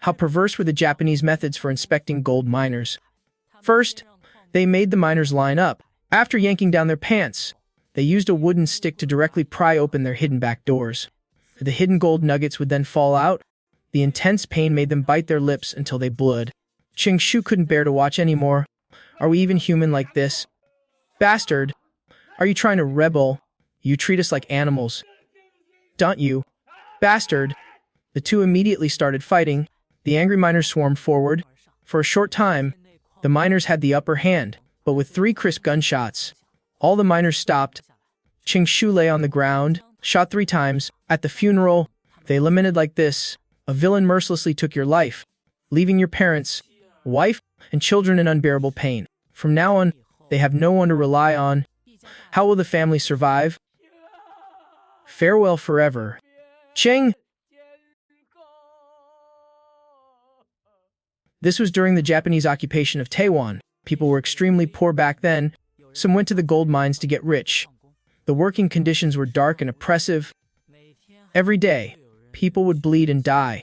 How perverse were the Japanese methods for inspecting gold miners? First, they made the miners line up. After yanking down their pants, they used a wooden stick to directly pry open their hidden back doors. The hidden gold nuggets would then fall out. The intense pain made them bite their lips until they bled. Ching Shu couldn't bear to watch anymore. Are we even human like this? Bastard! Are you trying to rebel? You treat us like animals. Don't you? Bastard! The two immediately started fighting. The angry miners swarmed forward. For a short time, the miners had the upper hand, but with 3 crisp gunshots, all the miners stopped. Ching Shu lay on the ground, shot 3 times. At the funeral, they lamented like this: a villain mercilessly took your life, leaving your parents, wife, and children in unbearable pain. From now on, they have no one to rely on. How will the family survive? Farewell forever. Ching! This was during the Japanese occupation of Taiwan. People were extremely poor back then. Some went to the gold mines to get rich. The working conditions were dark and oppressive. Every day, people would bleed and die.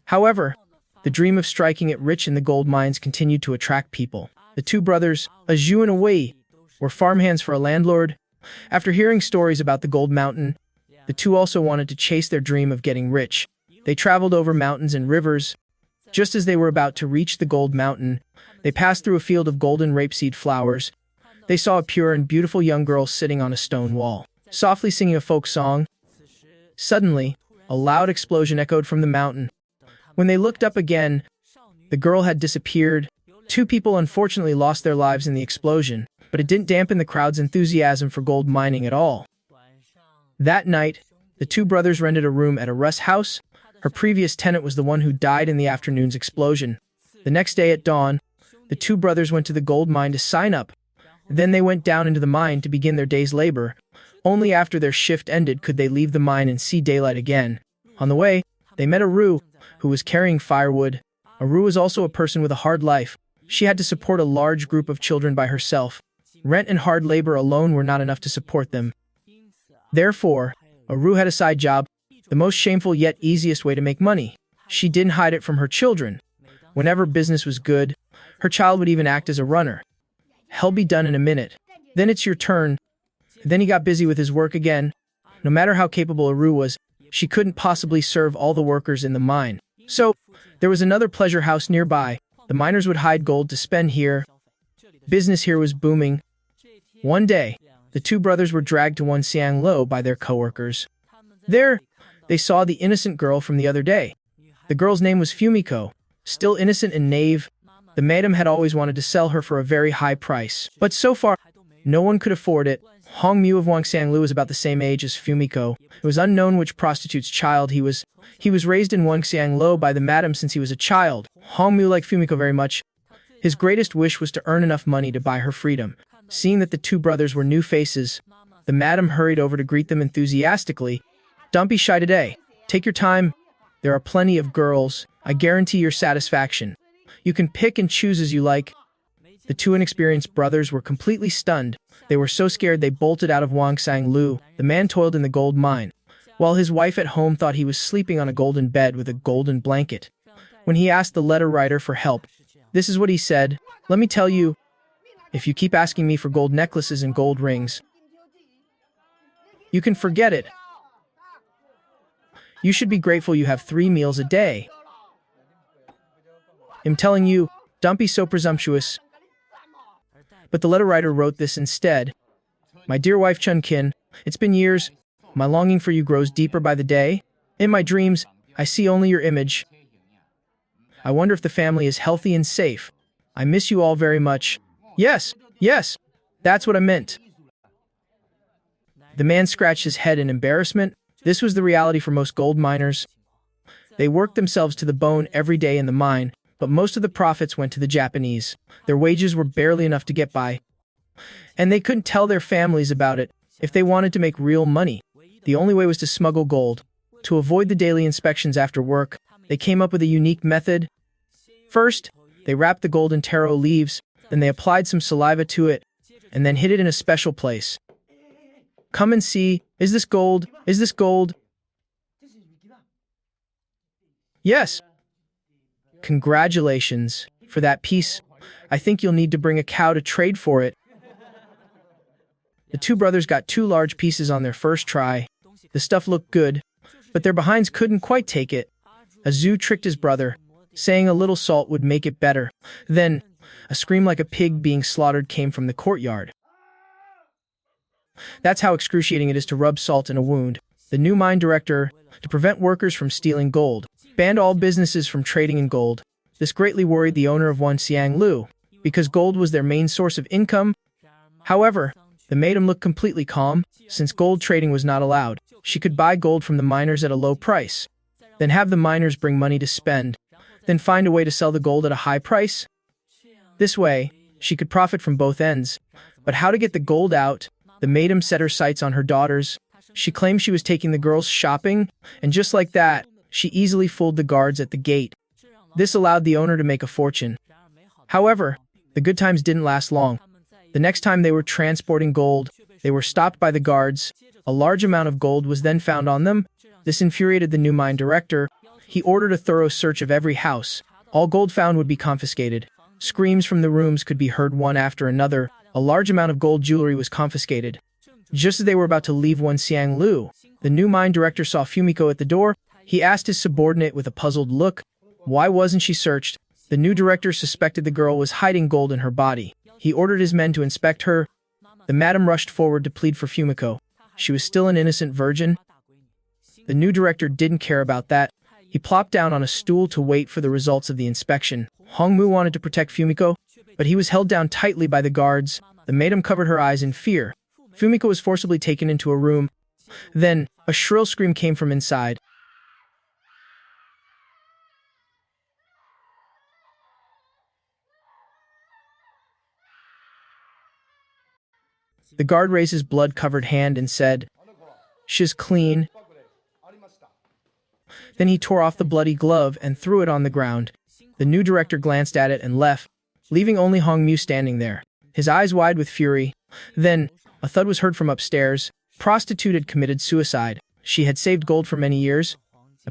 However, the dream of striking it rich in the gold mines continued to attract people. The 2 brothers, a Zhu and a Wei, were farmhands for a landlord. After hearing stories about the gold mountain, the 2 also wanted to chase their dream of getting rich. They traveled over mountains and rivers. Just as they were about to reach the gold mountain, they passed through a field of golden rapeseed flowers. They saw a pure and beautiful young girl sitting on a stone wall, softly singing a folk song. Suddenly, a loud explosion echoed from the mountain. When they looked up again, the girl had disappeared. 2 people unfortunately lost their lives in the explosion, but it didn't dampen the crowd's enthusiasm for gold mining at all. That night, the 2 brothers rented a room at a Russ house. Her previous tenant was the one who died in the afternoon's explosion. The next day at dawn, the 2 brothers went to the gold mine to sign up. Then they went down into the mine to begin their day's labor. Only after their shift ended could they leave the mine and see daylight again. On the way, they met Aru, who was carrying firewood. Aru was also a person with a hard life. She had to support a large group of children by herself. Rent and hard labor alone were not enough to support them. Therefore, Aru had a side job, the most shameful yet easiest way to make money. She didn't hide it from her children. Whenever business was good, her child would even act as a runner. Hell be done in a minute. Then it's your turn. Then he got busy with his work again. No matter how capable Aru was, she couldn't possibly serve all the workers in the mine. So, there was another pleasure house nearby. The miners would hide gold to spend here. Business here was booming. One day, the 2 brothers were dragged to Wangxianglo by their coworkers. There, they saw the innocent girl from the other day. The girl's name was Fumiko. Still innocent and naive, the madam had always wanted to sell her for a very high price. But so far, no one could afford it. Hong Mu of Wangxianglo was about the same age as Fumiko. It was unknown which prostitute's child he was. He was raised in Wangxianglo by the madam since he was a child. Hong Mu liked Fumiko very much. His greatest wish was to earn enough money to buy her freedom. Seeing that the 2 brothers were new faces, the madam hurried over to greet them enthusiastically. Don't be shy today. Take your time. There are plenty of girls. I guarantee your satisfaction. You can pick and choose as you like. The 2 inexperienced brothers were completely stunned. They were so scared they bolted out of Wangxianglo. The man toiled in the gold mine, while his wife at home thought he was sleeping on a golden bed with a golden blanket. When he asked the letter writer for help, this is what he said: "Let me tell you, if you keep asking me for gold necklaces and gold rings, you can forget it. You should be grateful you have 3 meals a day. I'm telling you, don't be so presumptuous." But the letter writer wrote this instead: "My dear wife Chun-kin, it's been years. My longing for you grows deeper by the day. In my dreams, I see only your image. I wonder if the family is healthy and safe. I miss you all very much. Yes, yes, that's what I meant." The man scratched his head in embarrassment. This was the reality for most gold miners. They worked themselves to the bone every day in the mine, but most of the profits went to the Japanese. Their wages were barely enough to get by, and they couldn't tell their families about it. If they wanted to make real money, the only way was to smuggle gold. To avoid the daily inspections after work, they came up with a unique method. First, they wrapped the gold in taro leaves, then they applied some saliva to it, and then hid it in a special place. "Come and see. Is this gold? Is this gold?" "Yes. Congratulations. For that piece, I think you'll need to bring a cow to trade for it. The two brothers got two large pieces on their first try. The stuff looked good, but their behinds couldn't quite take it. Azu tricked his brother, saying a little salt would make it better. Then, a scream like a pig being slaughtered came from the courtyard. That's how excruciating it is to rub salt in a wound. The new mine director, to prevent workers from stealing gold, banned all businesses from trading in gold. This greatly worried the owner of Wanxiang Lu, because gold was their main source of income. However, the madam looked completely calm. Since gold trading was not allowed, she could buy gold from the miners at a low price, then have the miners bring money to spend, then find a way to sell the gold at a high price. This way, she could profit from both ends. But how to get the gold out? The madam set her sights on her daughters. She claimed she was taking the girls shopping, and just like that, she easily fooled the guards at the gate. This allowed the owner to make a fortune. However, the good times didn't last long. The next time they were transporting gold, they were stopped by the guards. A large amount of gold was then found on them. This infuriated the new mine director. He ordered a thorough search of every house. All gold found would be confiscated. Screams from the rooms could be heard one after another. A large amount of gold jewelry was confiscated. Just as they were about to leave Wanxiang Lu, the new mine director saw Fumiko at the door. He asked his subordinate with a puzzled look, why wasn't she searched? The new director suspected the girl was hiding gold in her body. He ordered his men to inspect her. The madam rushed forward to plead for Fumiko. She was still an innocent virgin. The new director didn't care about that. He plopped down on a stool to wait for the results of the inspection. Hongmu wanted to protect Fumiko, but he was held down tightly by the guards. The madam covered her eyes in fear. Fumiko was forcibly taken into a room. Then, a shrill scream came from inside. The guard raised his blood-covered hand and said, "She's clean." Then he tore off the bloody glove and threw it on the ground. The new director glanced at it and left, leaving only Hongmu standing there, his eyes wide with fury. Then, a thud was heard from upstairs. Prostitute had committed suicide. She had saved gold for many years,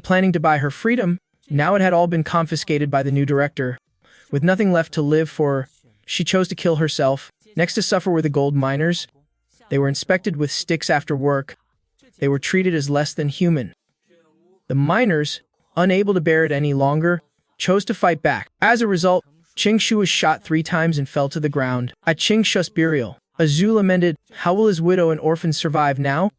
planning to buy her freedom. Now it had all been confiscated by the new director. With nothing left to live for, she chose to kill herself. Next to suffer were the gold miners. They were inspected with sticks after work. They were treated as less than human. The miners, unable to bear it any longer, chose to fight back. As a result, Ching Shu was shot 3 times and fell to the ground. At Ching Shu's burial, Azu lamented, "How will his widow and orphans survive now?"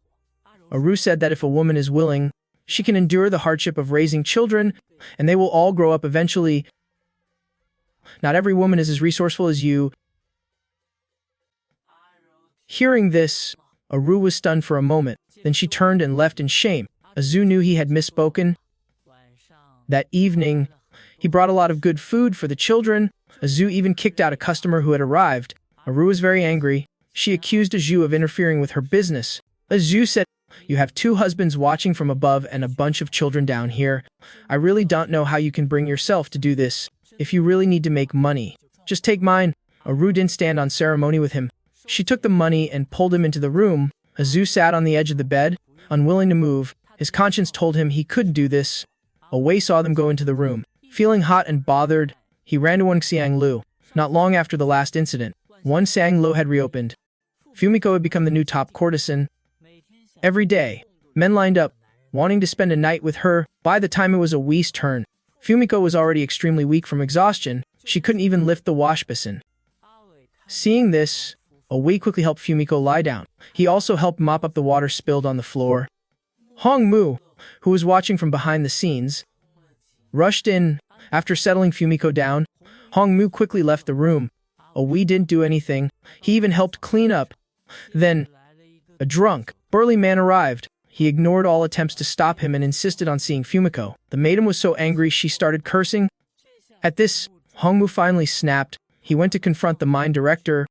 Aru said that if a woman is willing, she can endure the hardship of raising children, and they will all grow up eventually. Not every woman is as resourceful as you. Hearing this, Aru was stunned for a moment. Then she turned and left in shame. Azu knew he had misspoken. That evening, he brought a lot of good food for the children. Azu even kicked out a customer who had arrived. Aru was very angry. She accused Azu of interfering with her business. Azu said, "You have 2 husbands watching from above and a bunch of children down here. I really don't know how you can bring yourself to do this. If you really need to make money, just take mine." Aru didn't stand on ceremony with him. She took the money and pulled him into the room. Azu sat on the edge of the bed, unwilling to move. His conscience told him he couldn't do this. Awei saw them go into the room. Feeling hot and bothered, he ran to Wanxiang Lu. Not long after the last incident, Wanxiang Lu had reopened. Fumiko had become the new top courtesan. Every day, men lined up, wanting to spend a night with her. By the time it was Awei's turn, Fumiko was already extremely weak from exhaustion. She couldn't even lift the wash basin. Seeing this, Awei quickly helped Fumiko lie down. He also helped mop up the water spilled on the floor. Hongmu, who was watching from behind the scenes, rushed in. After settling Fumiko down, Hongmu quickly left the room. Awei didn't do anything. He even helped clean up. Then, a drunk, burly man arrived. He ignored all attempts to stop him and insisted on seeing Fumiko. The maiden was so angry she started cursing. At this, Hongmu finally snapped. He went to confront the mine director.